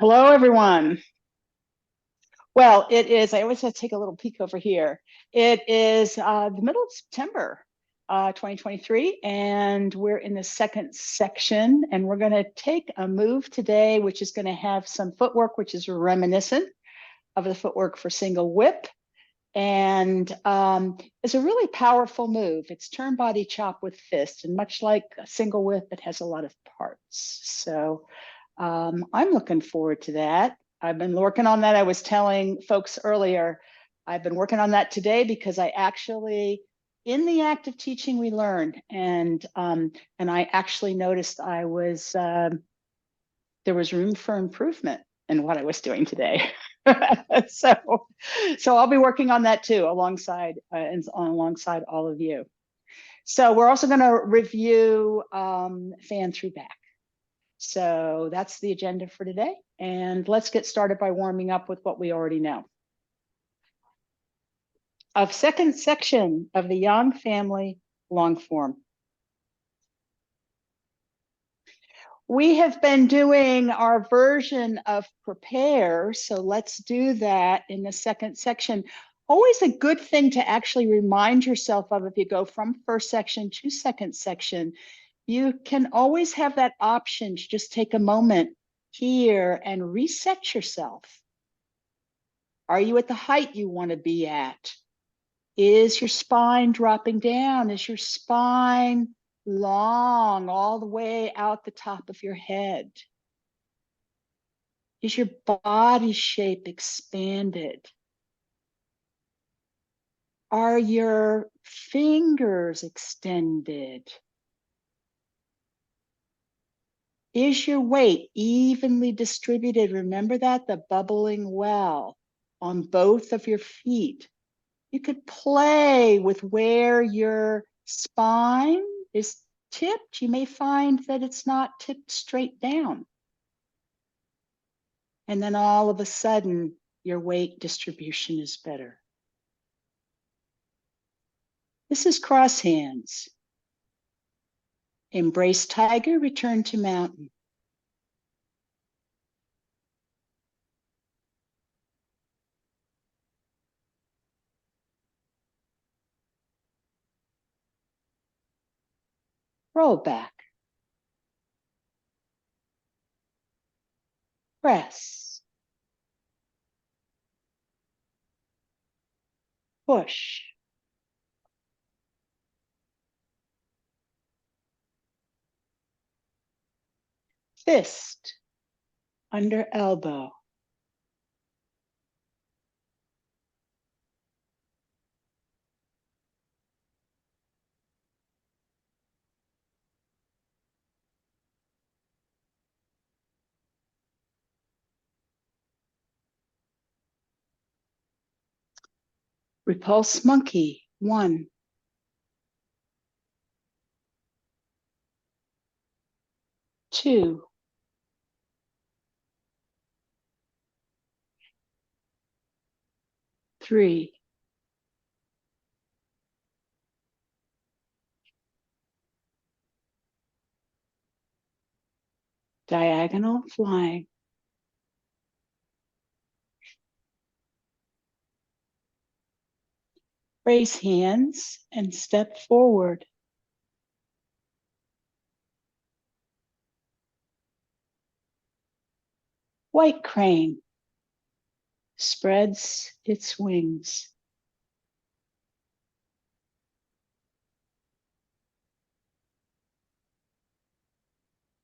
Hello, everyone. Well, it is, I always have to take a little peek over here. It is the middle of September, 2023, and we're in the second section, and we're going to take a move today, which is going to have some footwork, which is reminiscent of the footwork for single whip. And it's a really powerful move. It's turn body chop with fist, and much like a single whip, it has a lot of parts. So I'm looking forward to that. I've been working on that. I was telling folks earlier, I've been working on that today because I actually, in the act of teaching, we learn, and I actually noticed I was there was room for improvement in what I was doing today. so, so I'll be working on that too, alongside alongside all of you. So we're also going to review fan through back. So that's the agenda for today. And let's get started by warming up with what we already know. Of second section of the Yang family long form. We have been doing our version of prepare, so let's do that in the second section. Always a good thing to actually remind yourself of if you go from first section to second section. You can always have that option to just take a moment here and reset yourself. Are you at the height you want to be at? Is your spine dropping down? Is your spine long all the way out the top of your head? Is your body shape expanded? Are your fingers extended? Is your weight evenly distributed? Remember that, the bubbling well on both of your feet. You could play with where your spine is tipped. You may find that it's not tipped straight down. And then all of a sudden, your weight distribution is better. This is cross hands. Embrace tiger, return to mountain. Roll back. Press. Push. Fist under elbow. Repulse monkey, 1. 2. 3. 4. Diagonal flying. Raise hands and step forward. White crane spreads its wings.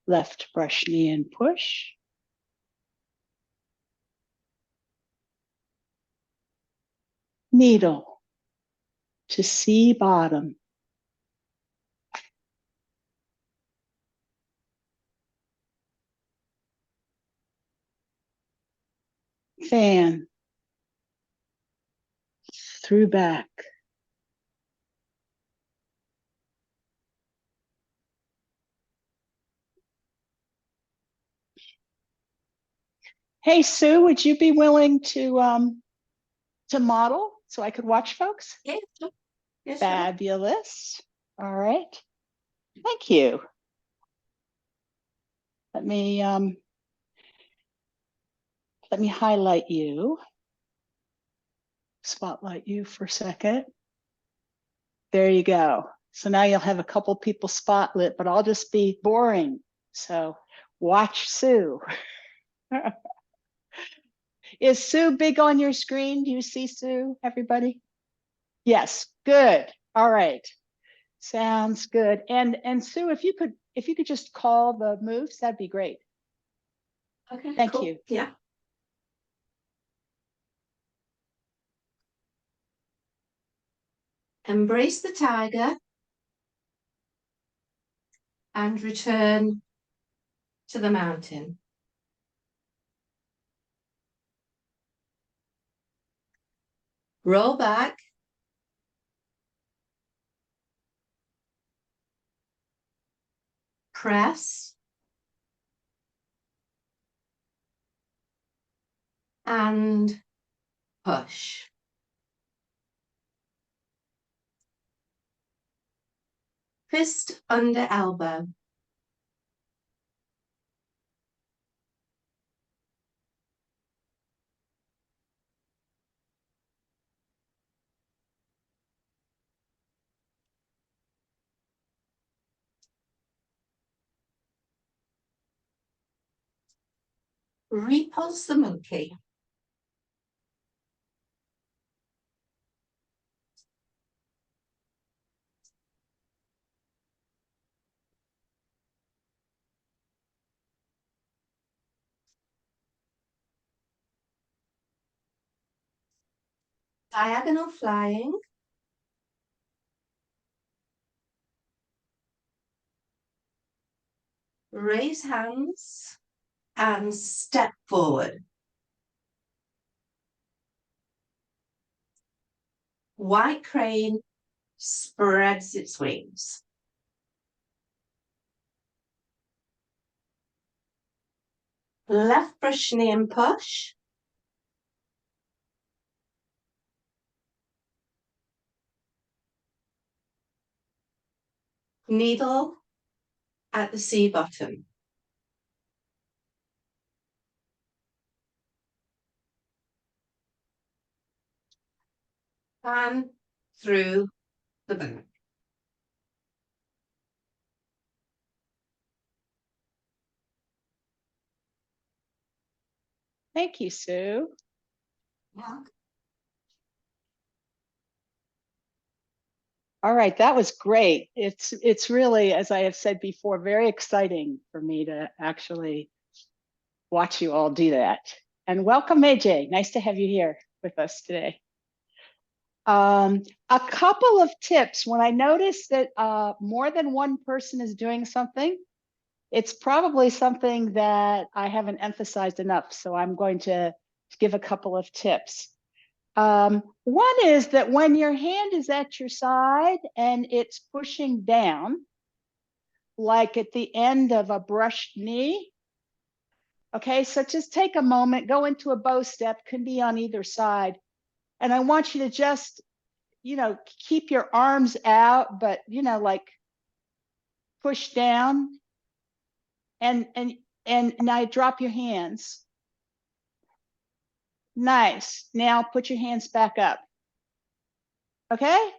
Left brush knee and push. Needle to see bottom. Fan through back. Hey, Sue, would you be willing to model so I could watch folks? Yeah, sure. Yes, Fabulous. All right. Thank you. Let me Let me highlight you. Spotlight you for a second. There you go. So now you'll have a couple people spotlit, but I'll just be boring. So watch Sue. Is Sue big on your screen? Do you see Sue, everybody? Yes, good. All right. Sounds good. And Sue, if you could just call the moves, that'd be great. Okay. Thank cool. you. Yeah. Embrace the tiger and return to the mountain. Roll back. Press. And push. Fist under elbow. Repulse the monkey. Diagonal flying. Raise hands and step forward. White crane spreads its wings. Left brush knee and push. Needle at the C bottom. And through the back. Thank you, Sue. Yeah. All right, that was great. It's really, as I have said before, very exciting for me to actually watch you all do that. And welcome, AJ. Nice to have you here with us today. A couple of tips. When I notice that more than one person is doing something, it's probably something that I haven't emphasized enough. So I'm going to give a couple of tips. One is that when your hand is at your side and it's pushing down, like at the end of a brushed knee. Okay, so just take a moment, go into a bow step, can be on either side. And I want you to just, keep your arms out, but, like push down and now drop your hands. Nice. Now put your hands back up. Okay?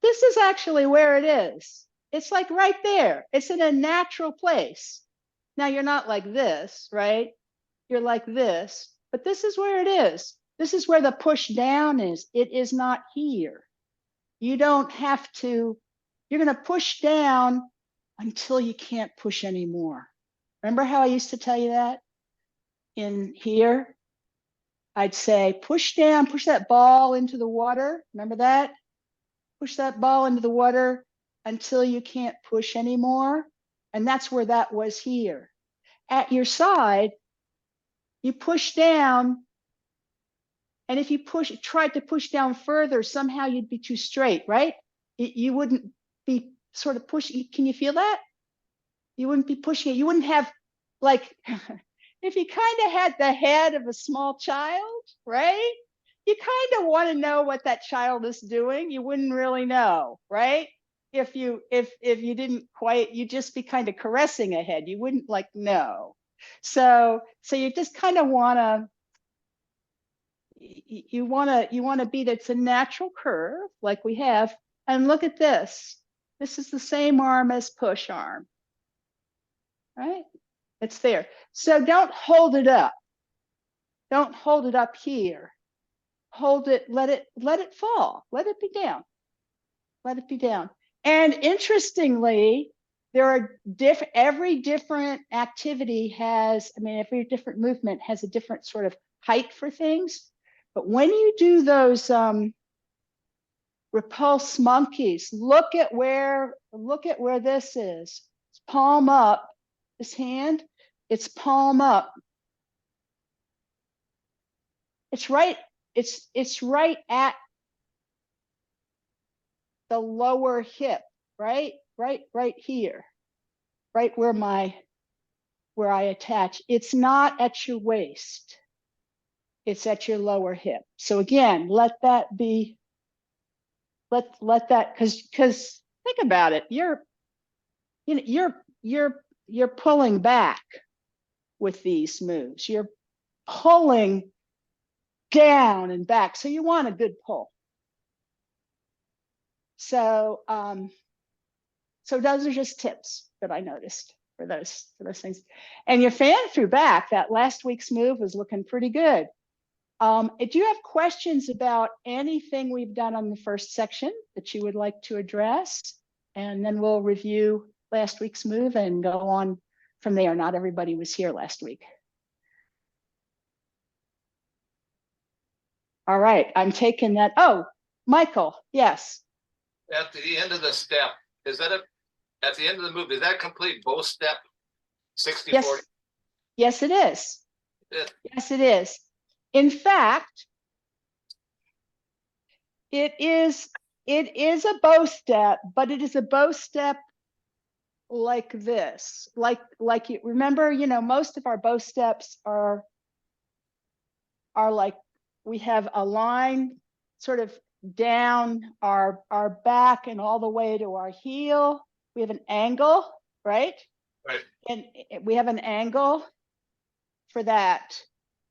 This is actually where it is. It's like right there. It's in a natural place. Now you're not like this, right? You're like this, but this is where it is. This is where the push down is. It is not here. You don't have to, you're going to push down until you can't push anymore. Remember how I used to tell you that? In here, I'd say push down, push that ball into the water. Remember that? Push that ball into the water until you can't push anymore. And that's where that was here. At your side, you push down, and if you tried to push down further, somehow you'd be too straight, right? You wouldn't be sort of pushing. Can you feel that? You wouldn't be pushing it. You wouldn't have, like, if you kind of had the head of a small child, right? You kind of want to know what that child is doing. You wouldn't really know, right? If you didn't quite, you'd just be kind of caressing a head. You wouldn't like know. So you just kind of want to, you want to beat it's a natural curve like we have. And look at this. This is the same arm as push arm, right? It's there. So don't hold it up. Don't hold it up here. Hold it, let it fall. Let it be down. Let it be down. And interestingly, there are every different activity has, I mean, every different movement has a different sort of height for things. But when you do those repulse monkeys, look at where this is. It's palm up. This hand, it's palm up. It's right at the lower hip, right here, right where I attach. It's not at your waist. It's at your lower hip. So again, let that be, let that, because think about it. You're pulling back with these moves. You're pulling down and back. So you want a good pull. So so those are just tips that I noticed for those things. And your fan through back, that last week's move was looking pretty good. If you have questions about anything we've done on the first section that you would like to address, and then we'll review last week's move and go on from there. Not everybody was here last week. All right, I'm taking that. Oh, Michael, yes. At the end of the step, is that at the end of the move, does that complete both step 60, yes. 40? Yes, it is. Yeah. Yes, it is. In fact, it is a bow step, but it is a bow step like this. Like you remember, you know, most of our bow steps are like we have a line sort of down our back and all the way to our heel. We have an angle, right? Right. And we have an angle for that.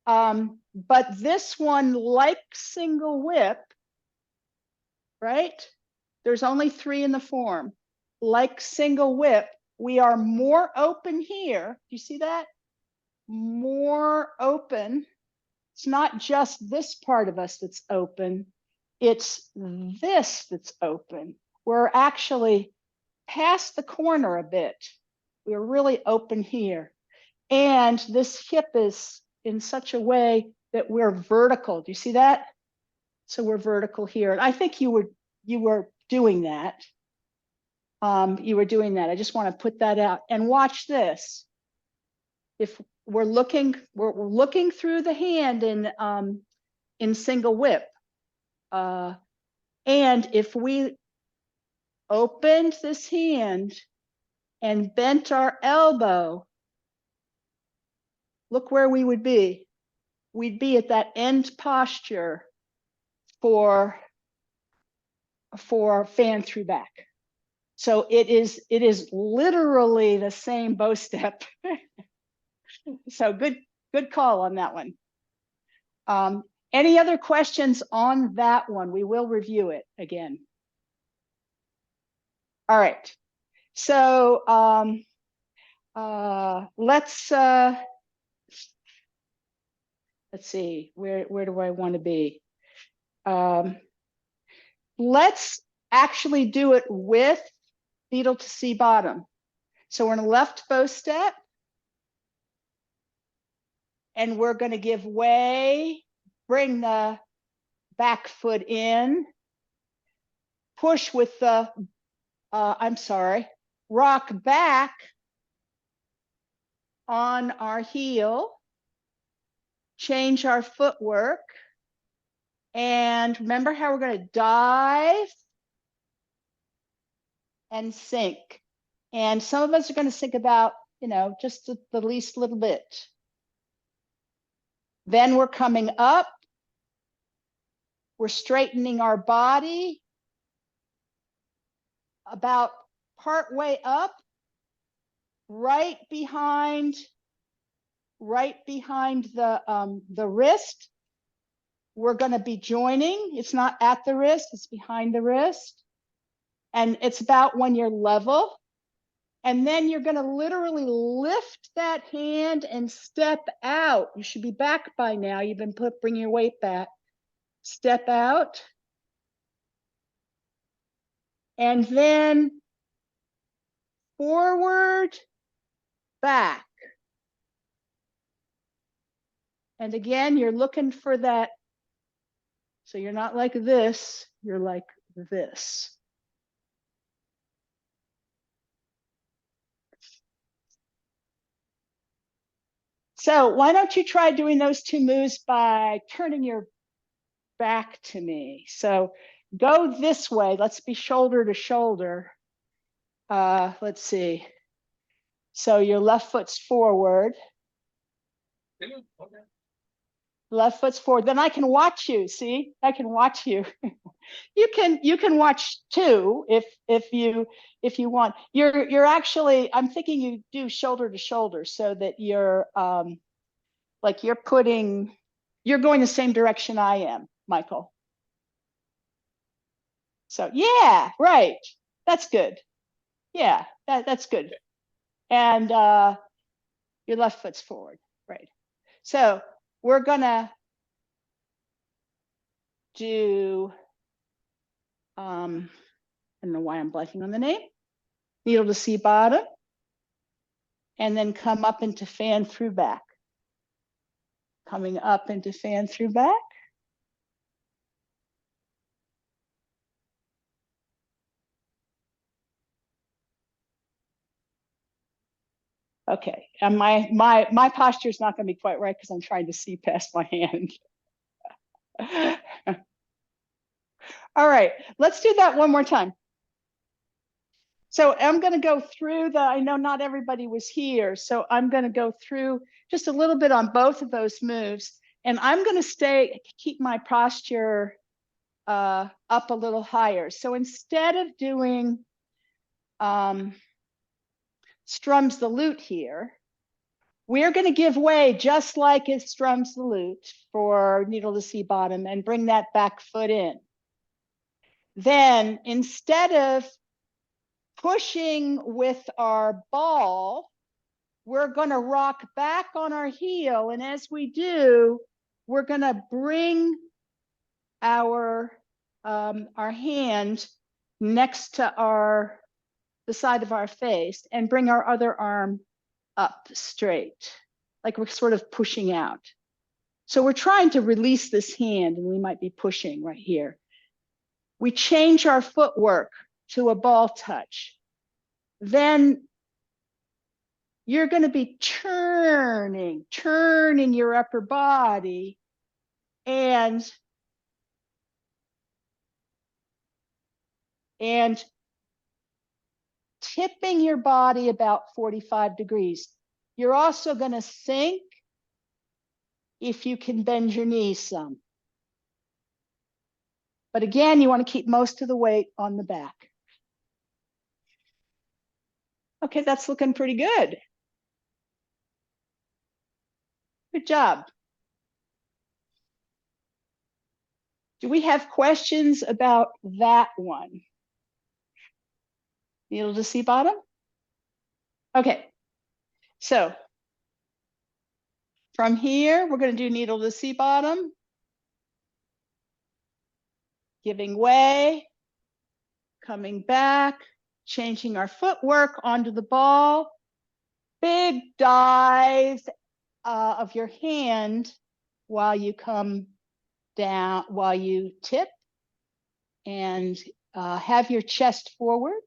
But this one, like single whip, right? There's only 3 in the form. Like single whip, we are more open here. Do you see that? More open. It's not just this part of us that's open. It's this that's open. We're actually past the corner a bit. We're really open here. And this hip is in such a way that we're vertical. Do you see that? So we're vertical here. And I think you were doing that. You were doing that. I just want to put that out and watch this. If we're looking through the hand in single whip. And if we opened this hand and bent our elbow, look where we would be. We'd be at that end posture for fan through back. So it is literally the same bow step. So good call on that one. Any other questions on that one? We will review it again. All right. So let's see, where do I want to be? Let's actually do it with needle to C bottom. So we're in a left bow step. And we're going to give way, bring the back foot in, push with the, rock back on our heel, change our footwork. And remember how we're going to dive and sink. And some of us are going to sink about, you know, just the least little bit. Then we're coming up. We're straightening our body about part way up, right behind right behind the wrist. We're going to be joining. It's not at the wrist, it's behind the wrist. And it's about when you're level. And then you're going to literally lift that hand and step out. You should be back by now. You've been bring your weight back. Step out. And then forward, back. And again, you're looking for that. So you're not like this, you're like this. So why don't you try doing those two moves by turning your back to me. So go this way. Let's be shoulder to shoulder. Let's see. So your left foot's forward. Okay. Left foot's forward. Then I can watch you. See, I can watch you. you can watch too if you want. You're actually. I'm thinking you do shoulder to shoulder so that you're like you're going the same direction I am, Michael. So yeah, right. That's good. Yeah, that's good. And your left foot's forward, right? So we're gonna do, I don't know why I'm blanking on the name, needle to C bottom, and then come up into fan through back. Coming up into fan through back. Okay, and my posture is not going to be quite right because I'm trying to see past my hand. All right, let's do that one more time. So I'm going to go through I know not everybody was here, so I'm going to go through just a little bit on both of those moves. And I'm going to keep my posture up a little higher. So instead of doing strums the lute here, we're going to give way just like it strums the lute for needle to C bottom and bring that back foot in. Then instead of pushing with our ball, we're going to rock back on our heel. And as we do, we're going to bring our hand next to the side of our face and bring our other arm up straight, like we're sort of pushing out. So we're trying to release this hand and we might be pushing right here. We change our footwork to a ball touch. Then you're going to be turning your upper body and tipping your body about 45 degrees. You're also going to sink if you can bend your knees some. But again, you want to keep most of the weight on the back. Okay, that's looking pretty good. Good job. Do we have questions about that one? Needle to C bottom? Okay, so from here, we're going to do needle to C bottom, giving way, coming back, changing our footwork onto the ball, big dive of your hand while you come down, while you tip, and have your chest forward.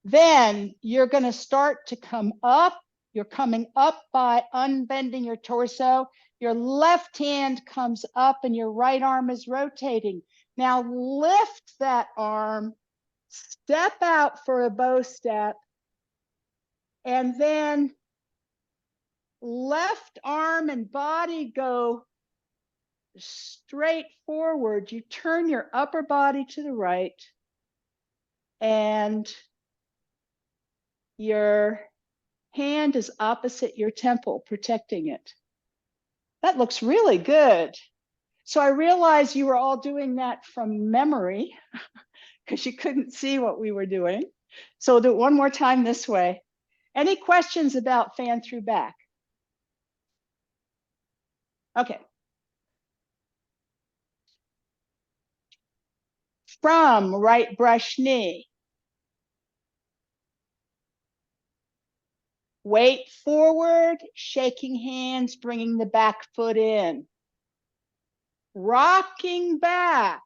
Then you're going to start to come up. You're coming up by unbending your torso. Your left hand comes up and your right arm is rotating. Now lift that arm, step out for a bow step, and then left arm and body go straight forward. You turn your upper body to the right and your hand is opposite your temple, protecting it. That looks really good. So I realized you were all doing that from memory because you couldn't see what we were doing. So we'll do it one more time this way. Any questions about fan through back? Okay. From right brush knee. Weight forward, shaking hands, bringing the back foot in. Rocking back,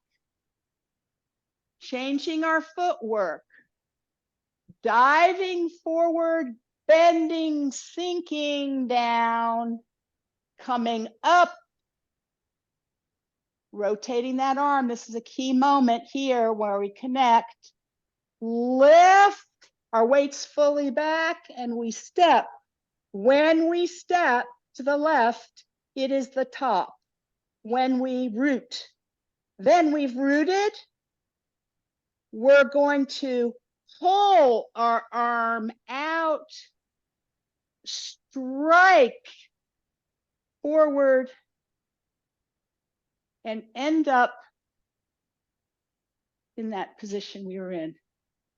changing our footwork. Diving forward, bending, sinking down, coming up, rotating that arm. This is a key moment here where we connect. Lift, our weight's fully back, and we step. When we step to the left, it is the top. When we root, then we've rooted, we're going to pull our arm out, strike forward, and end up in that position we were in.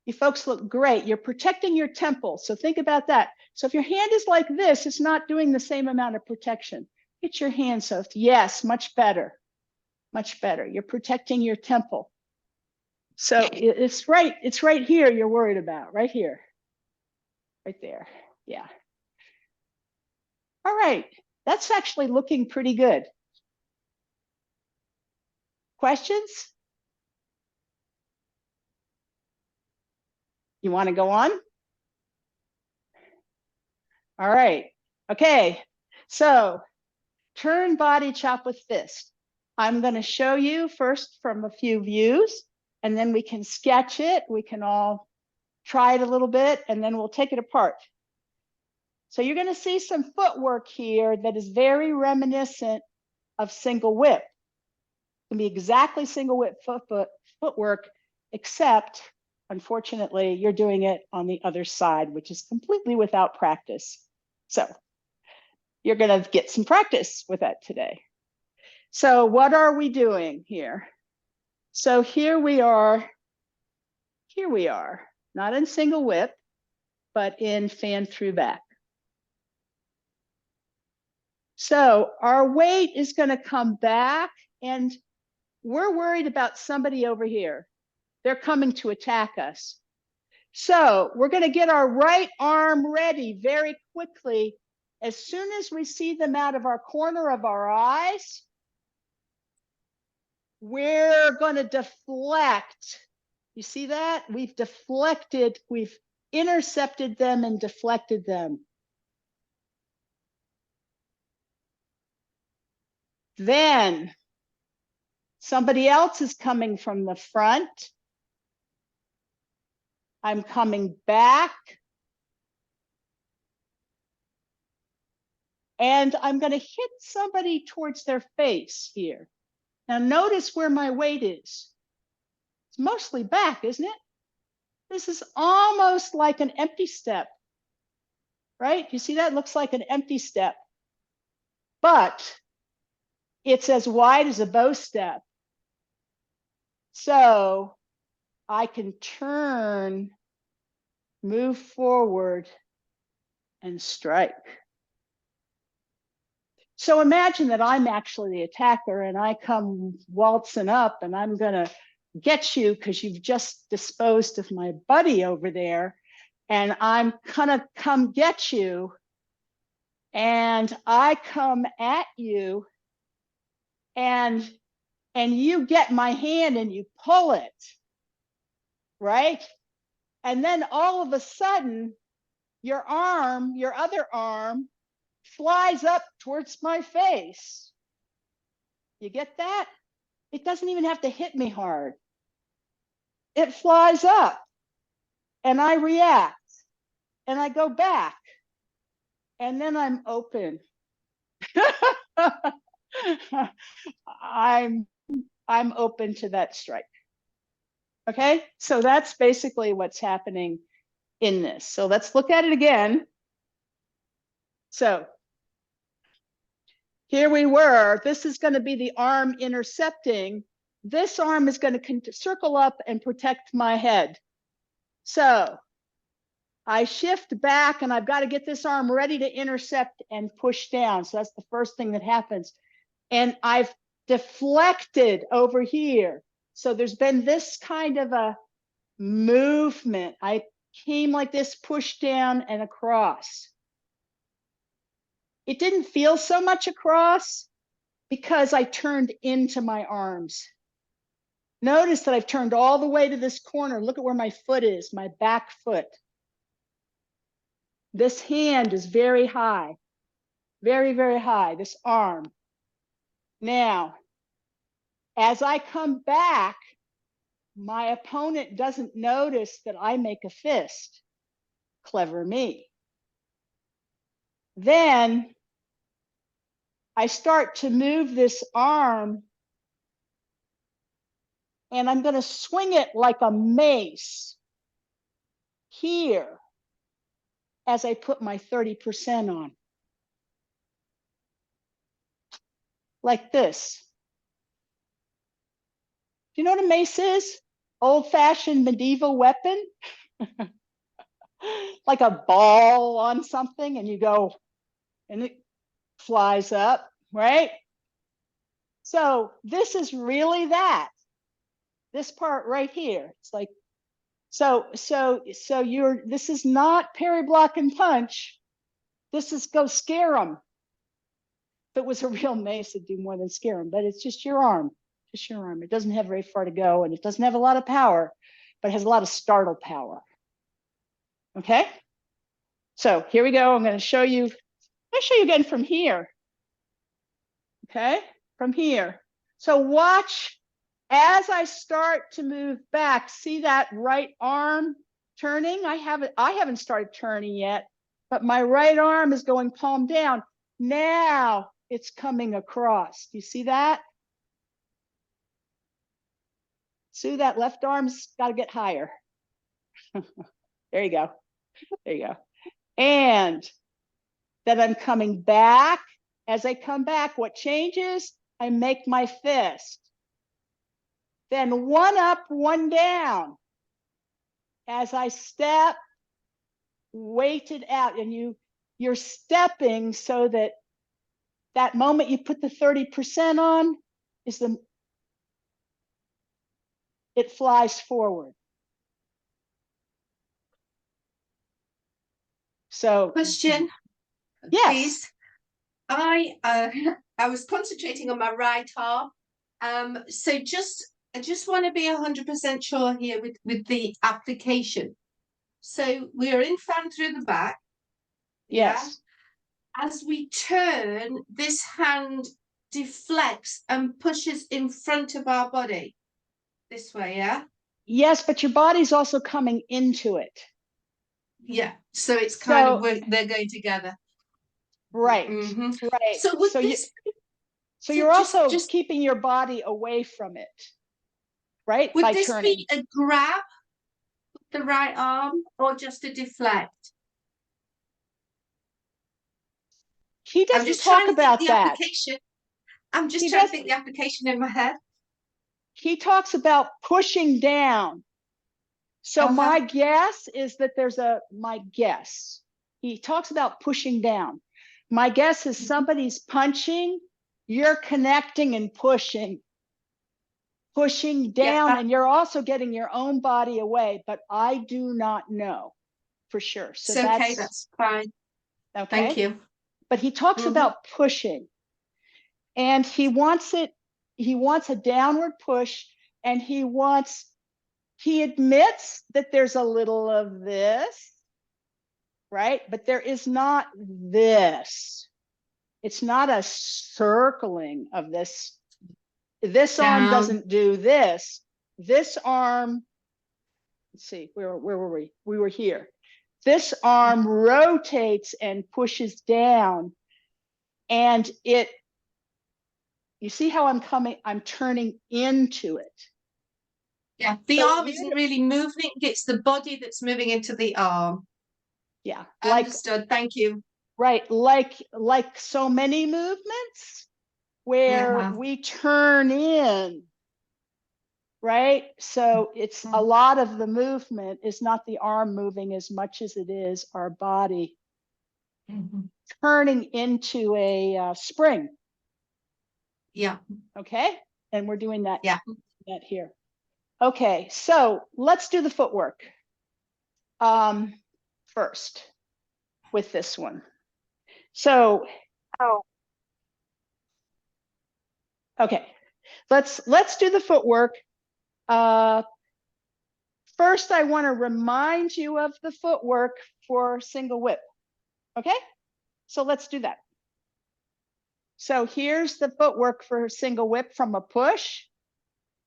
You folks look great. You're protecting your temple. So think about that. So if your hand is like this, it's not doing the same amount of protection. Get your hand soft. Yes, much better. Much better. You're protecting your temple. So it's right here you're worried about, right here. Right there. Yeah. All right. That's actually looking pretty good. Questions? You want to go on? All right. Okay. So turn body chop with fist. I'm going to show you first from a few views, and then we can sketch it. We can all try it a little bit, and then we'll take it apart. So you're going to see some footwork here that is very reminiscent of single whip. It can be exactly single whip footwork, except unfortunately you're doing it on the other side, which is completely without practice. So you're going to get some practice with that today. So what are we doing here? So here we are, not in single whip, but in fan through back. So our weight is going to come back, and we're worried about somebody over here. They're coming to attack us. So we're going to get our right arm ready very quickly. As soon as we see them out of our corner of our eyes, we're going to deflect. You see that? We've deflected, we've intercepted them and deflected them. Then somebody else is coming from the front. I'm coming back. And I'm going to hit somebody towards their face here. Now notice where my weight is. It's mostly back, isn't it? This is almost like an empty step, right? You see that? It looks like an empty step. But it's as wide as a bow step. So I can turn, move forward, and strike. So imagine that I'm actually the attacker and I come waltzing up and I'm going to get you because you've just disposed of my buddy over there. And I'm going to come get you. And I come at you and you get my hand and you pull it, right? And then all of a sudden, your arm, your other arm, flies up towards my face. You get that? It doesn't even have to hit me hard. It flies up and I react and I go back and then I'm open. I'm open to that strike. Okay, so that's basically what's happening in this. So let's look at it again. So here we were. This is going to be the arm intercepting. This arm is going to circle up and protect my head. So I shift back and I've got to get this arm ready to intercept and push down. So that's the first thing that happens. And I've deflected over here. So there's been this kind of a movement. I came like this, pushed down and across. It didn't feel so much across because I turned into my arms. Notice that I've turned all the way to this corner. Look at where my foot is, my back foot. This hand is very high, very, very high, this arm. Now, as I come back, my opponent doesn't notice that I make a fist. Clever me. Then I start to move this arm and I'm going to swing it like a mace here as I put my 30% on. Like this. Do you know what a mace is? Old-fashioned medieval weapon. Like a ball on something and you go and it flies up, right? So this is really that. This part right here. It's like, so this is not parry, block, and punch. This is go scare them. If it was a real mace, it'd do more than scare them, but it's just your arm. Just your arm. It doesn't have very far to go and it doesn't have a lot of power, but it has a lot of startle power. Okay? So here we go. I'm going to show you. I'll show you again from here. Okay? From here. So watch as I start to move back. See that right arm turning? I haven't started turning yet, but my right arm is going palm down. Now it's coming across. Do you see that? See, that left arm's got to get higher. There you go. There you go. And then I'm coming back. As I come back, what changes? I make my fist. Then one up, one down. As I step, weighted out, and you're stepping so that that moment you put the 30% on is it flies forward. So Question. yes. Please. I was concentrating on my right arm. So I just want to be 100% sure here with the application. So we are in front through the back. Yes. Yeah? As we turn, this hand deflects and pushes in front of our body. This way, yeah? Yes, but your body's also coming into it. Yeah. So it's kind of they're going together. Right. Mm-hmm. Right. So would this so you're also keeping your body away from it, right? Would by this turning. be a grab with the right arm or just a deflect? He doesn't talk about that. Application. I'm just trying to think the application in my head. He talks about pushing down. So my guess is that he talks about pushing down. My guess is somebody's punching, you're connecting and pushing down, and you're also getting your own body away, but I do not know for sure. So okay, that's fine. Okay. Thank you. But he talks about pushing, and he wants a downward push, and he admits that there's a little of this, right? But there is not this. It's not a circling of this. This arm doesn't do this. This arm, let's see, where were we? We were here. This arm rotates and pushes down, and you see how I'm turning into it. Yeah, the arm isn't really moving, it's the body that's moving into the arm. Yeah. Understood, thank you. right, like so many movements where Yeah. we turn in, right? So it's a lot of the movement is not the arm moving as much as it is our body Mhm. turning into a spring. Yeah. Okay, and we're doing that. Yeah. That here. Okay, so let's do the footwork first with this one. So, okay, let's do the footwork. First, I want to remind you of the footwork for single whip. Okay, so let's do that. So here's the footwork for single whip from a push,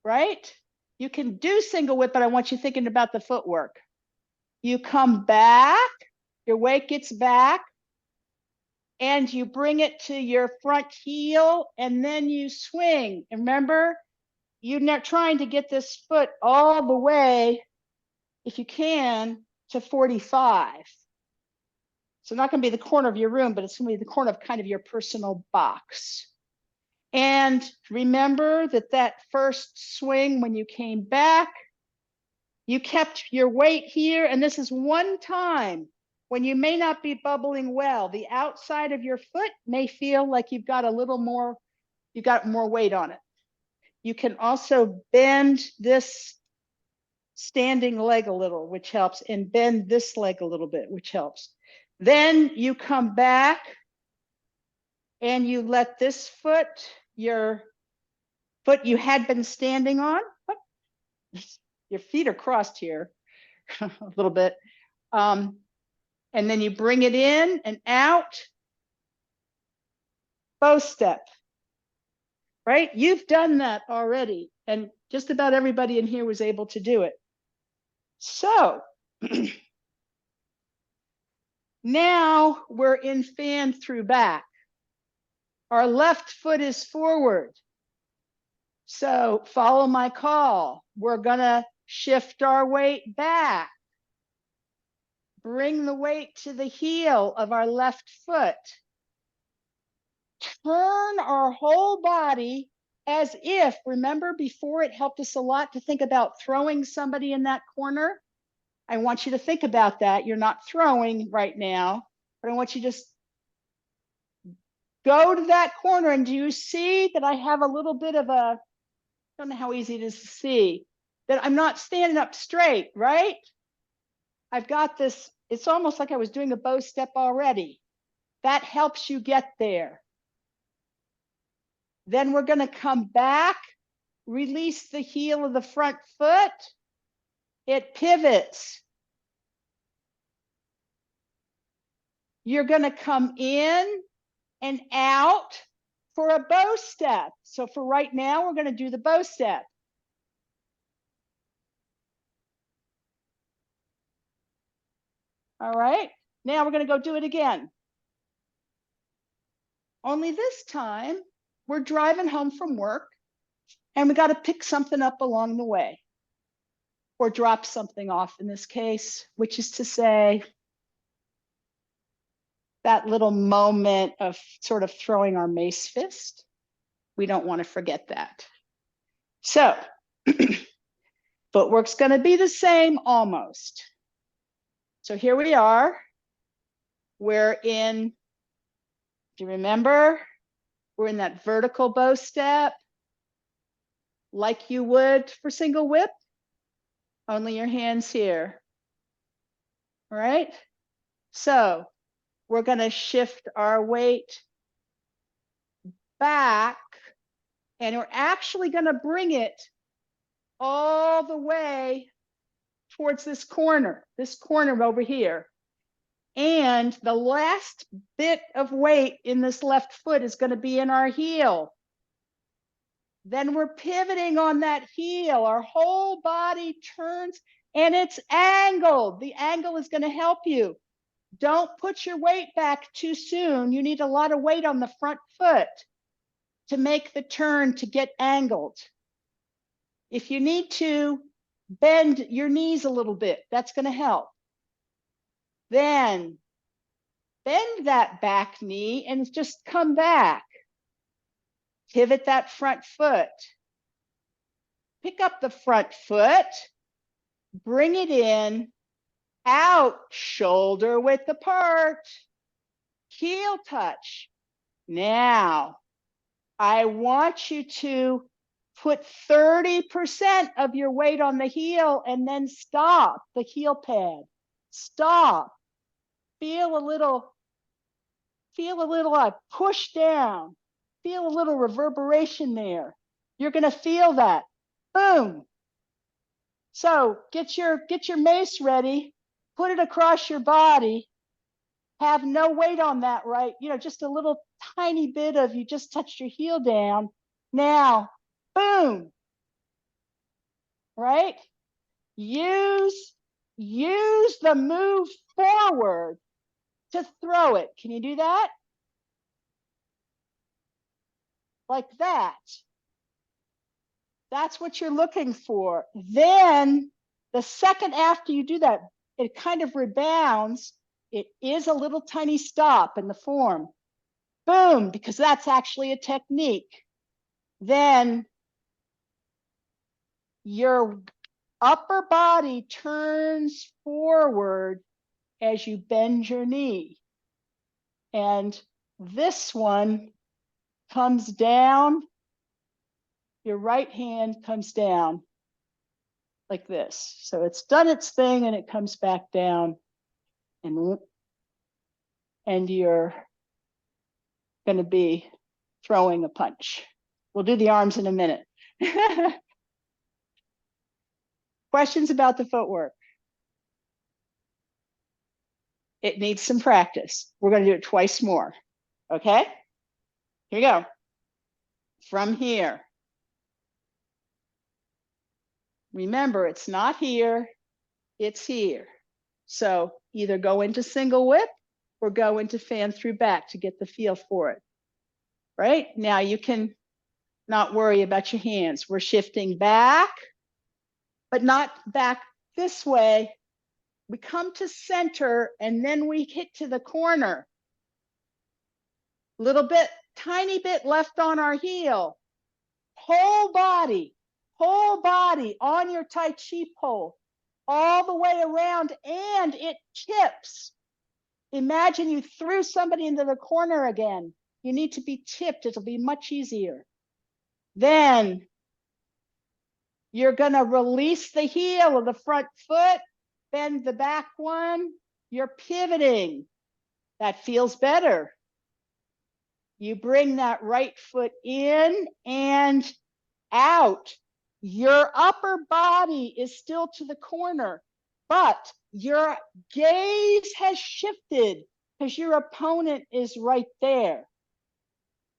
right? You can do single whip, but I want you thinking about the footwork. You come back, your weight gets back, and you bring it to your front heel, and then you swing. And remember, you're not trying to get this foot all the way, if you can, to 45. So not going to be the corner of your room, but it's going to be the corner of kind of your personal box. And remember that first swing when you came back, you kept your weight here. And this is one time when you may not be bubbling well. The outside of your foot may feel like you've got a little more, you got more weight on it. You can also bend this standing leg a little, which helps, and bend this leg a little bit, which helps. Then you come back and you let this foot, your foot you had been standing on, your feet are crossed here a little bit. And then you bring it in and out, bow step, right? You've done that already, and just about everybody in here was able to do it. So now we're in fan through back. Our left foot is forward. So follow my call. We're gonna shift our weight back. Bring the weight to the heel of our left foot. Turn our whole body as if, remember before it helped us a lot to think about throwing somebody in that corner. I want you to think about that. You're not throwing right now, but I want you to just go to that corner. And do you see that I have a little bit of a, I don't know how easy it is to see, that I'm not standing up straight, right? I've got this, it's almost like I was doing a bow step already. That helps you get there. Then we're going to come back, release the heel of the front foot. It pivots. You're going to come in and out for a bow step. So for right now, we're going to do the bow step. All right. Now we're going to go do it again. Only this time, we're driving home from work and we got to pick something up along the way or drop something off in this case, which is to say that little moment of sort of throwing our mace fist. We don't want to forget that. So footwork's going to be the same almost. So here we are. We're in, do you remember? We're in that vertical bow step like you would for single whip, only your hands here. All right. So we're going to shift our weight back and we're actually going to bring it all the way towards this corner over here. And the last bit of weight in this left foot is going to be in our heel. Then we're pivoting on that heel. Our whole body turns and it's angled. The angle is going to help you. Don't put your weight back too soon. You need a lot of weight on the front foot to make the turn to get angled. If you need to, bend your knees a little bit. That's going to help. Then Bend that back knee and just come back. Pivot that front foot. Pick up the front foot, bring it in, out, shoulder width apart, heel touch. Now, I want you to put 30% of your weight on the heel and then stop the heel pad. Stop. Feel a little push down. Feel a little reverberation there. You're going to feel that. Boom. So get your mace ready. Put it across your body. Have no weight on that, right? You know, just a little tiny bit of, you just touched your heel down. Now, boom. Right? Use the move forward to throw it. Can you do that? Like that. That's what you're looking for. Then the second after you do that, it kind of rebounds. It is a little tiny stop in the form. Boom, because that's actually a technique. Then your upper body turns forward as you bend your knee. And this one comes down. Your right hand comes down like this. So it's done its thing and it comes back down. And you're going to be throwing a punch. We'll do the arms in a minute. Questions about the footwork? It needs some practice. We're going to do it twice more. Okay? Here you go. From here. Remember, it's not here, it's here. So either go into single whip or go into fan through back to get the feel for it. Right? Now you can not worry about your hands. We're shifting back, but not back this way. We come to center and then we hit to the corner. Little bit, tiny bit left on our heel. Whole body on your Tai Chi pole, all the way around, and it tips. Imagine you threw somebody into the corner again. You need to be tipped. It'll be much easier. Then you're going to release the heel of the front foot, bend the back one. You're pivoting. That feels better. You bring that right foot in and out. Your upper body is still to the corner, but your gaze has shifted because your opponent is right there.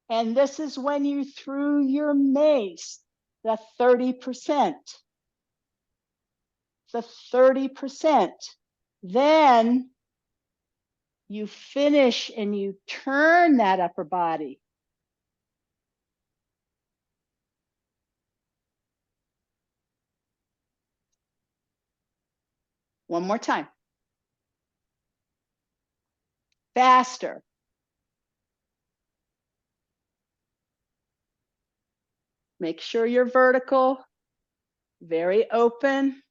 And this is when you threw your mace, the 30%. The 30%. Then you finish and you turn that upper body. One more time. Faster. Make sure you're vertical, very open,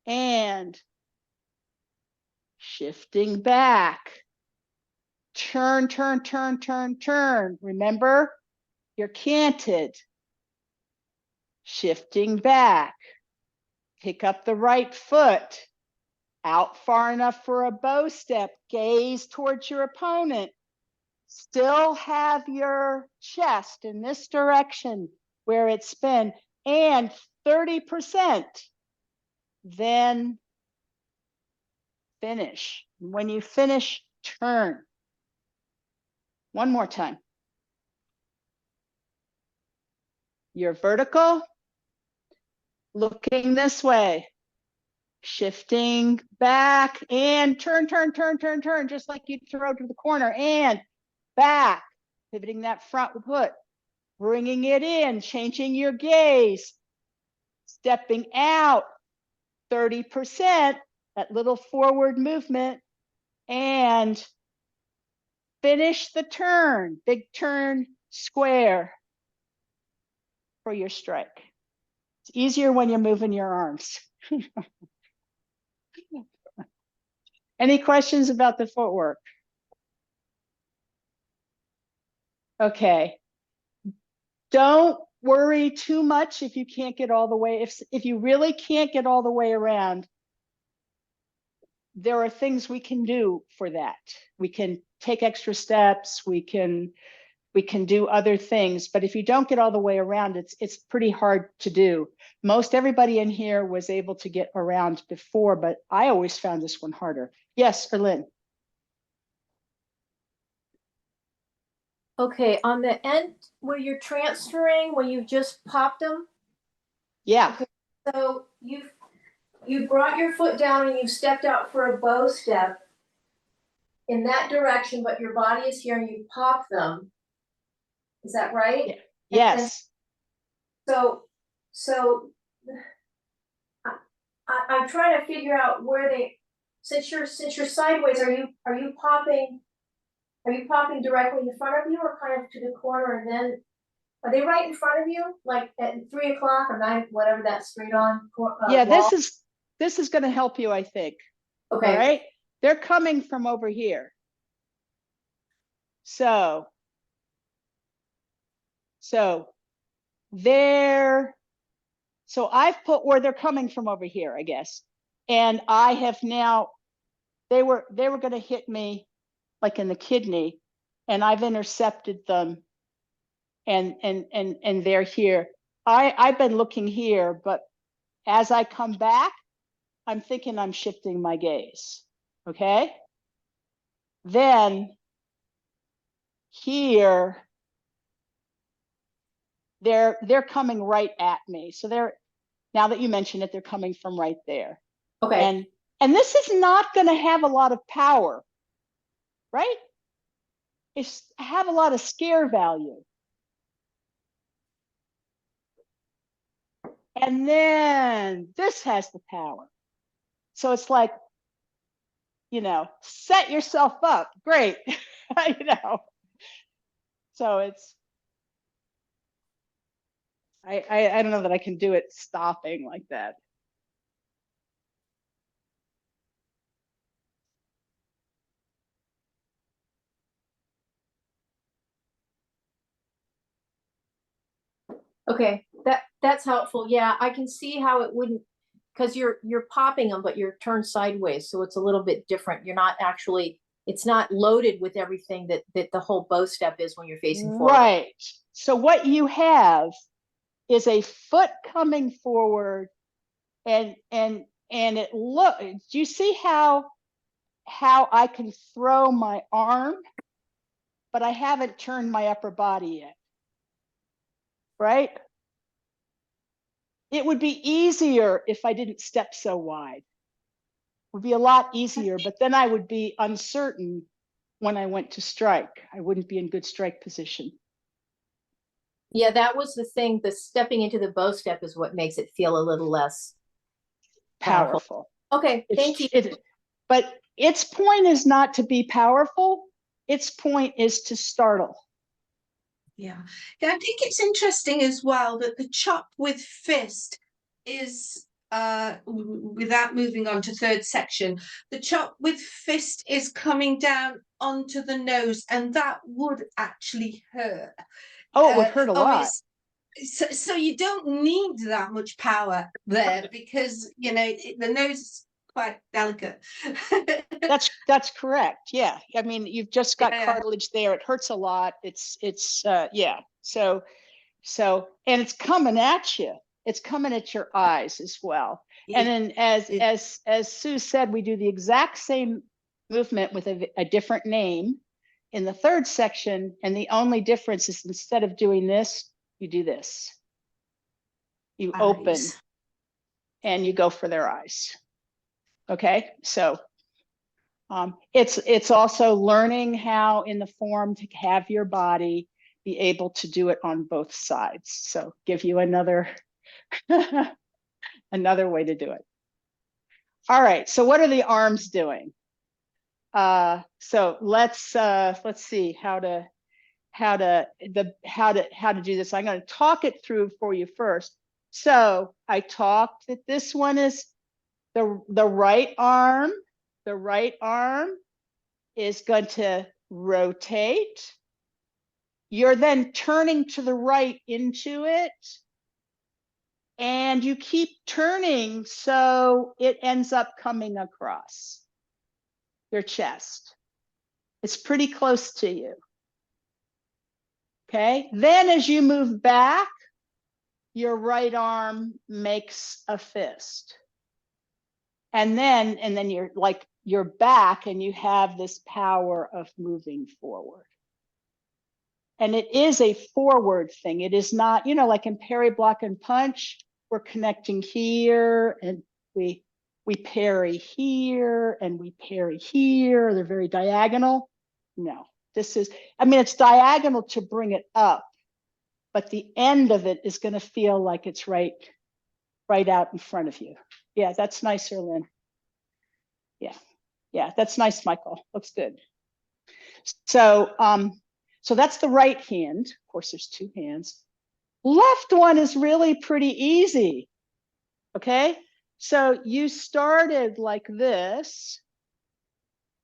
and shifting back. Turn, turn, turn, turn, turn. Remember, you're canted. Shifting back. Pick up the right foot. Out far enough for a bow step. Gaze towards your opponent. Still have your chest in this direction where it's been, and 30%. Then finish. When you finish, turn. One more time. You're vertical, looking this way, shifting back, and turn, turn, turn, turn, turn, just like you throw to the corner, and back, pivoting that front foot, bringing it in, changing your gaze, stepping out, 30%, that little forward movement, and finish the turn, big turn, square for your strike. It's easier when you're moving your arms. Any questions about the footwork? Okay. Don't worry too much if you can't get all the way. If you really can't get all the way around, there are things we can do for that. We can take extra steps. We can do other things, but if you don't get all the way around, it's pretty hard to do. Most everybody in here was able to get around before, but I always found this one harder. Yes, Erlyn. Okay, on the end where you're transferring, where you just popped them, Yeah. Okay. so you brought your foot down and you stepped out for a bow step in that direction, but your body is here and you pop them. Is that right? Yeah. Yes. So I'm trying to figure out where since you're sideways, are you popping directly in front of you or kind of to the corner, and then are they right in front of you, like at 3 o'clock or 9, whatever that straight on? Yeah, wall? this is going to help you, I think. Okay. All right. They're coming from over here. So I've put where they're coming from over here, I guess. And I have now, they were going to hit me like in the kidney, and I've intercepted them, and they're here. I've been looking here, but as I come back, I'm thinking I'm shifting my gaze. Okay. Then here, they're coming right at me. So now that you mention it, they're coming from right there. Okay. And this is not going to have a lot of power, right? It's have a lot of scare value. And then this has the power. So it's like, set yourself up. Great. So it's, I don't know that I can do it stopping like that. Okay, that's helpful. Yeah, I can see how it wouldn't, because you're popping them, but you're turned sideways, so it's a little bit different. You're not actually, it's not loaded with everything that the whole bow step is when you're facing forward. Right. So what you have is a foot coming forward, and it do you see how I can throw my arm, but I haven't turned my upper body yet, right? It would be easier if I didn't step so wide. It would be a lot easier, but then I would be uncertain when I went to strike. I wouldn't be in good strike position. Yeah, that was the thing. The stepping into the bow step is what makes it feel a little less Powerful. Okay, thank you. But its point is not to be powerful. Its point is to startle. Yeah, I think it's interesting as well that the chop with fist is, without moving on to third section, the chop with fist is coming down onto the nose, and that would actually hurt. Oh, it would hurt a lot. So you don't need that much power there, because the nose is quite delicate. That's correct. Yeah. I mean, you've just got Yeah. cartilage there. It hurts a lot. It's yeah. So and it's coming at you. It's coming at your eyes as well. And then as Sue said, we do the exact same movement with a different name in the third section, and the only difference is instead of doing this, you do this. You open and you go for their eyes. Okay, so it's also learning how in the form to have your body be able to do it on both sides. So give you another another way to do it. All right, so what are the arms doing? So let's see how to do this. I'm going to talk it through for you first. So I talked that this one is the right arm. The right arm is going to rotate. You're then turning to the right into it. And you keep turning so it ends up coming across your chest. It's pretty close to you. Okay. Then as you move back, your right arm makes a fist. And then you're back and you have this power of moving forward. And it is a forward thing. It is not, like in parry, block, and punch, we're connecting here and we parry here and we parry here. They're very diagonal. No, this is, it's diagonal to bring it up, but the end of it is going to feel like it's right out in front of you. Yeah, that's nicer, Lynn. Yeah, that's nice, Michael. Looks good. So, so that's the right hand. Of course, there's two hands. Left one is really pretty easy. Okay, so you started like this,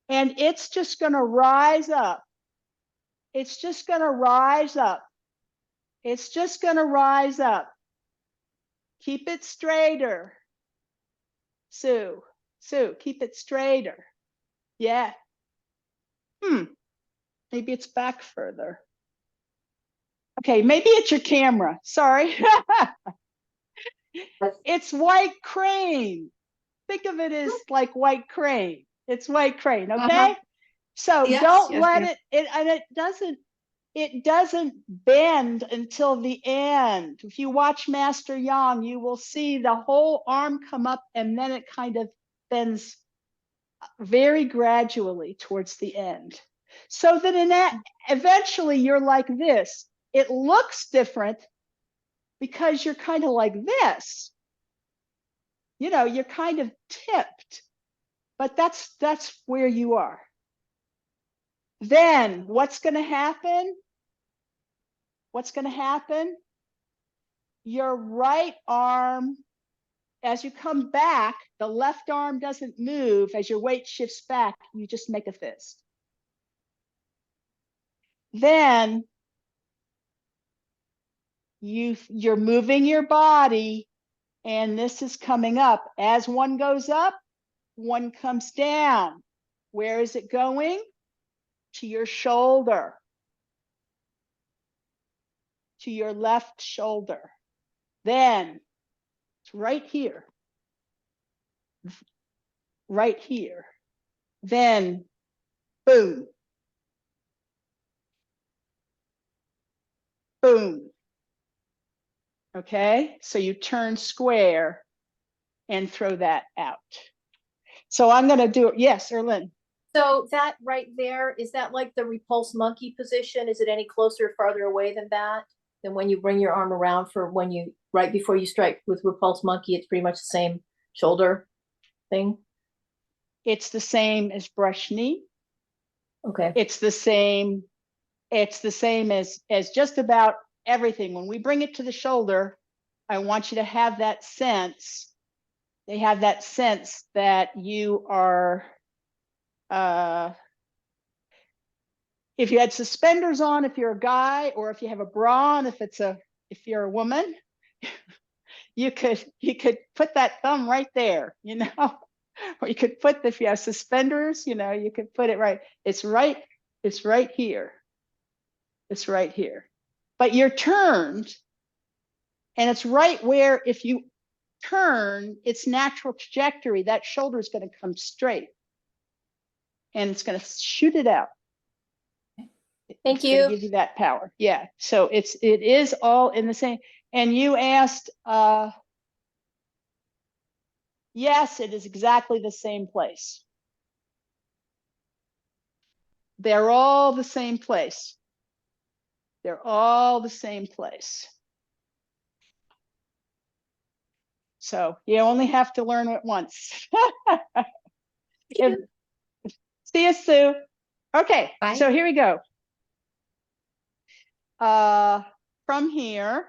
and it's just going to rise up. It's just going to rise up. It's just going to rise up. Keep it straighter. Sue, keep it straighter. Yeah. Maybe it's back further. Okay, maybe it's your camera. Sorry. It's white crane. Think of it as like white crane. It's white crane, okay? So Yes, don't yes, let yes. it doesn't bend until the end. If you watch Master Yang, you will see the whole arm come up and then it kind of bends very gradually towards the end. So that in that, eventually you're like this. It looks different because you're kind of like this. You're kind of tipped, but that's where you are. Then what's going to happen? What's going to happen? Your right arm, as you come back, the left arm doesn't move. As your weight shifts back, you just make a fist. Then you're moving your body, and this is coming up. As one goes up, one comes down. Where is it going? To your shoulder. To your left shoulder. Then it's right here. Right here. Then boom. Boom. Okay, so you turn square and throw that out. So I'm going to do it. Yes, Erlyn. So that right there, is that like the repulse monkey position? Is it any closer or farther away than that? Than when you bring your arm around for when you, right before you strike with repulse monkey, it's pretty much the same shoulder thing? It's the same as brush knee. Okay. It's the same as just about everything. When we bring it to the shoulder, I want you to have that sense. They have that sense that you are, if you had suspenders on, if you're a guy, or if you have a bra on, if you're a woman, you could put that thumb right there, or you could put, if you have suspenders, you could put it right. It's right here. It's right here. But you're turned, and it's right where, if you turn, its natural trajectory, that shoulder is going to come straight. And it's going to shoot it out. Thank It's you. going to give you that power. Yeah. So it is all in the same. And you asked, yes, it is exactly the same place. They're all the same place. They're all the same place. So you only have to learn it once. See you, Sue. Okay, Bye. so here we go. From here,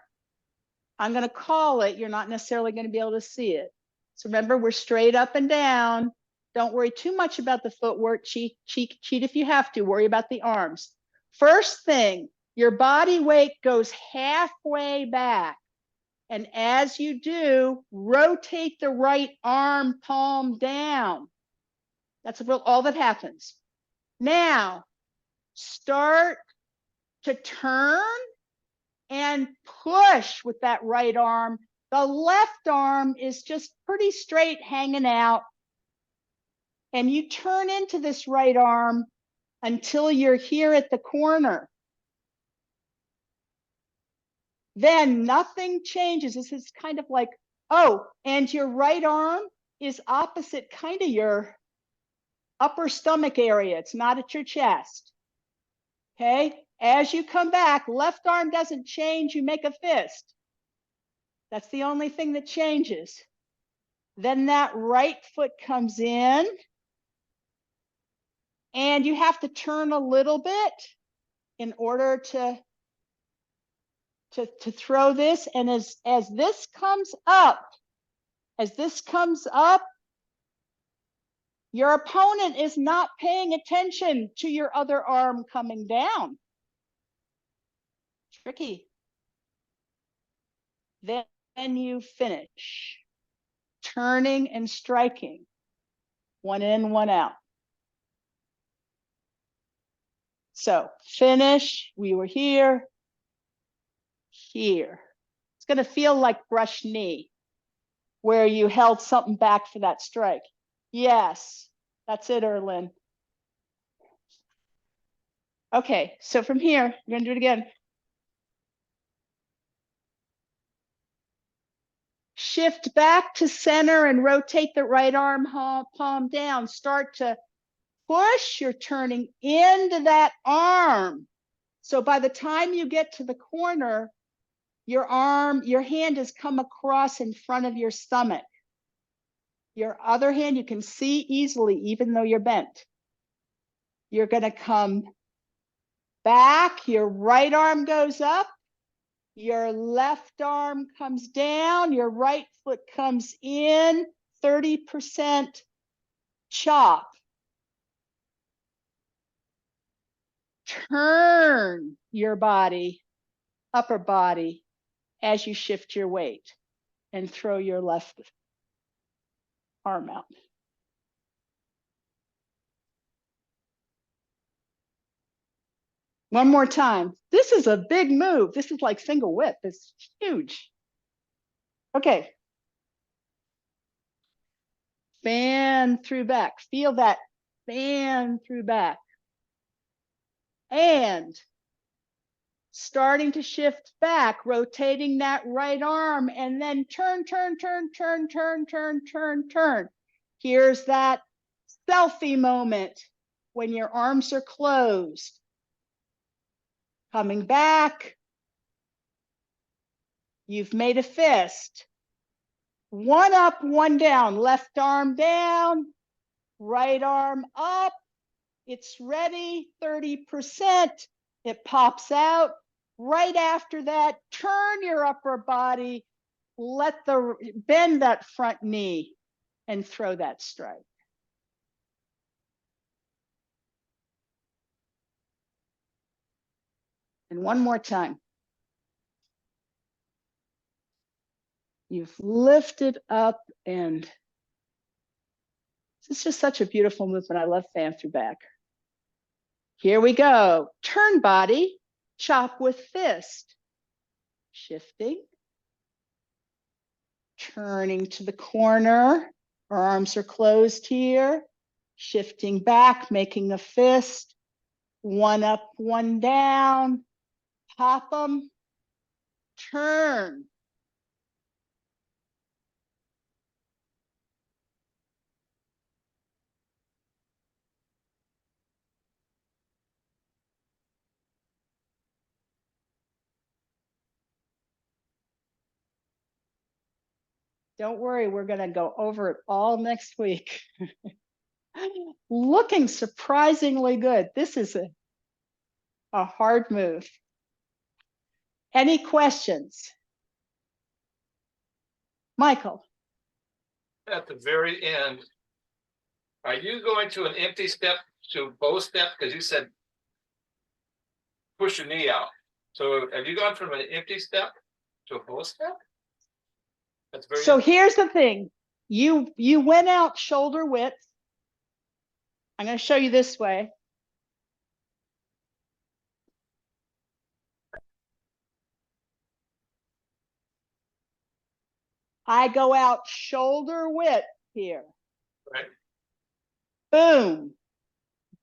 I'm going to call it. You're not necessarily going to be able to see it. So remember, we're straight up and down. Don't worry too much about the footwork. Cheat if you have to. Worry about the arms. First thing, your body weight goes halfway back. And as you do, rotate the right arm palm down. That's all that happens. Now, start to turn and push with that right arm. The left arm is just pretty straight hanging out. And you turn into this right arm until you're here at the corner. Then nothing changes. This is kind of like, oh, and your right arm is opposite kind of your upper stomach area. It's not at your chest. Okay, as you come back, left arm doesn't change, you make a fist. That's the only thing that changes. Then that right foot comes in, and you have to turn a little bit in order to throw this. And as this comes up, your opponent is not paying attention to your other arm coming down. Tricky. Then you finish. Turning and striking. One in, one out. So finish, we were here, here. It's going to feel like brush knee, where you held something back for that strike. Yes, that's it, Erlyn. Okay, so from here, we're going to do it again. Shift back to center and rotate the right arm palm down. Start to push, you're turning into that arm. So by the time you get to the corner, your hand has come across in front of your stomach. Your other hand, you can see easily, even though you're bent. You're going to come back, your right arm goes up, your left arm comes down, your right foot comes in, 30% chop. Turn your body, upper body, as you shift your weight and throw your left arm out. One more time. This is a big move. This is like single whip. It's huge. Okay. Fan through back. Feel that fan through back. And starting to shift back, rotating that right arm, and then turn, turn, turn, turn, turn, turn, turn, turn. Here's that selfie moment when your arms are closed. Coming back. You've made a fist. One up, one down. Left arm down, right arm up. It's ready, 30%. It pops out. Right after that, turn your upper body, bend that front knee and throw that strike. And one more time. You've lifted up, and it's just such a beautiful movement. I love fan through back. Here we go. Turn body, chop with fist. Shifting. Turning to the corner. Our arms are closed here. Shifting back, making a fist. One up, one down. Pop them. Turn. Don't worry, we're going to go over it all next week. Looking surprisingly good. This is a hard move. Any questions? Michael? At the very end, are you going to an empty step to bow step? Because you said push your knee out. So have you gone from an empty step to a bow step? That's very So here's the thing. You went out shoulder width. I'm going to show you this way. I go out shoulder width here. right. Boom.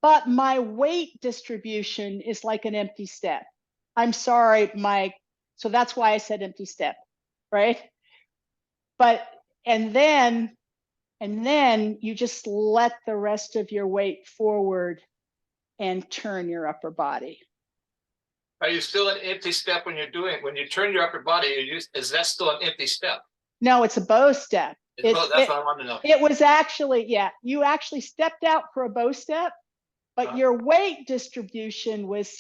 But my weight distribution is like an empty step. I'm sorry, Mike. So that's why I said empty step, right? But, and then you just let the rest of your weight forward and turn your upper body. Are you still an empty step when you turn your upper body? Is that still an empty step? No, it's a bow step. That's what I want to know. It was actually, yeah, you actually stepped out for a bow step, but your weight distribution was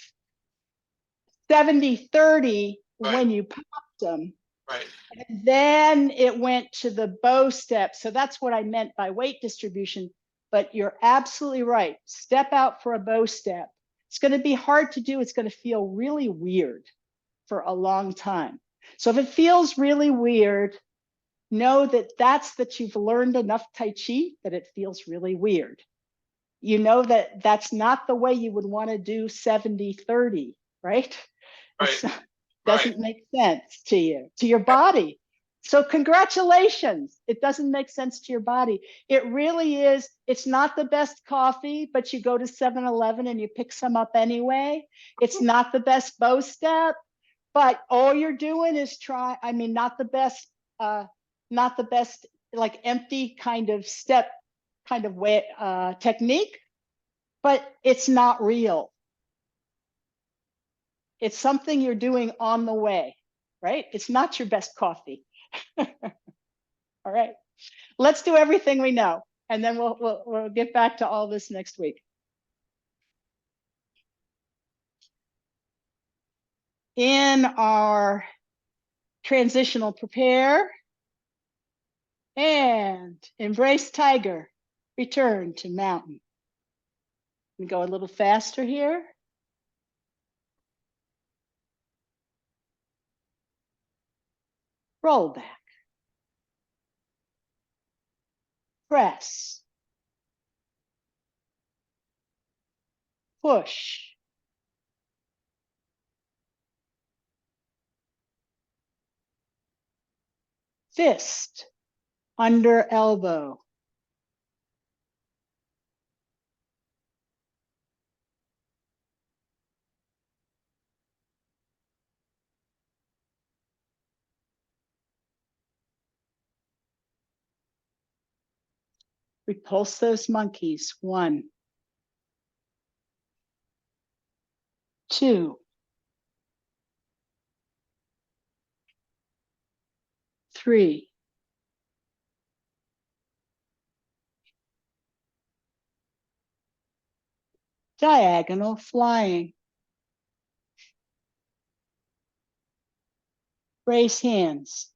70-30 when you popped them. Right. And then it went to the bow step. So that's what I meant by weight distribution. But you're absolutely right. Step out for a bow step. It's going to be hard to do. It's going to feel really weird for a long time. So if it feels really weird, know that you've learned enough Tai Chi that it feels really weird. You know that that's not the way you would want to do 70-30, right? Right. Doesn't make sense to you, to your body. So congratulations. It doesn't make sense to your body. It really is. It's not the best coffee, but you go to 7-Eleven and you pick some up anyway. It's not the best bow step, but all you're doing is not the best like empty kind of step kind of way technique, but it's not real. It's something you're doing on the way, right? It's not your best coffee. All right, let's do everything we know, and then we'll get back to all this next week. In our transitional prepare and embrace tiger, return to mountain. We go a little faster here. Roll back. Press. Push. Fist under elbow. Repulse those monkeys. 1, 2, 3, 4. Diagonal flying. Raise hands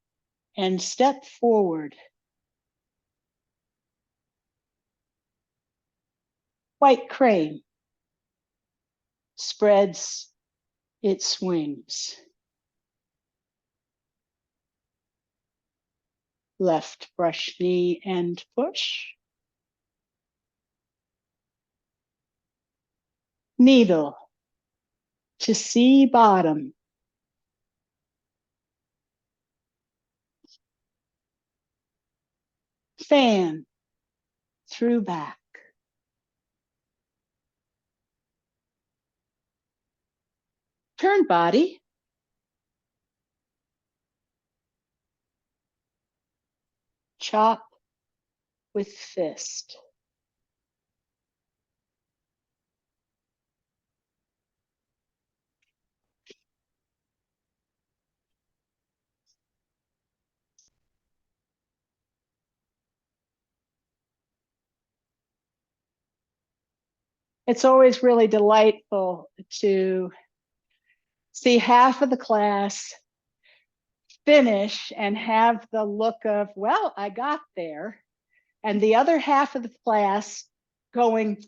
and step forward. White crane spreads its wings. Left brush knee and push. Needle to see bottom. Fan through back. Turn body. Chop with fist. it's always really delightful to see half of the class finish and have the look of, well, I got there. And the other half of the class going,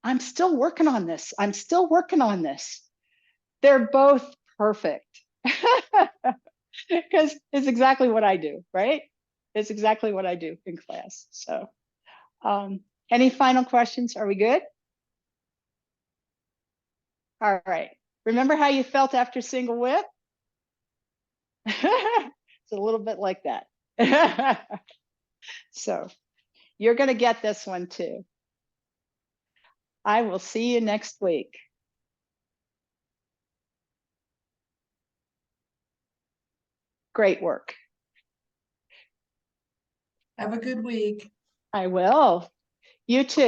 I'm still working on this. I'm still working on this. They're both perfect. Because it's exactly what I do, right? It's exactly what I do in class. So, any final questions? Are we good? All right. Remember how you felt after single whip? It's a little bit like that. So you're going to get this one too. I will see you next week. Great work. Have a good week. I will. You too.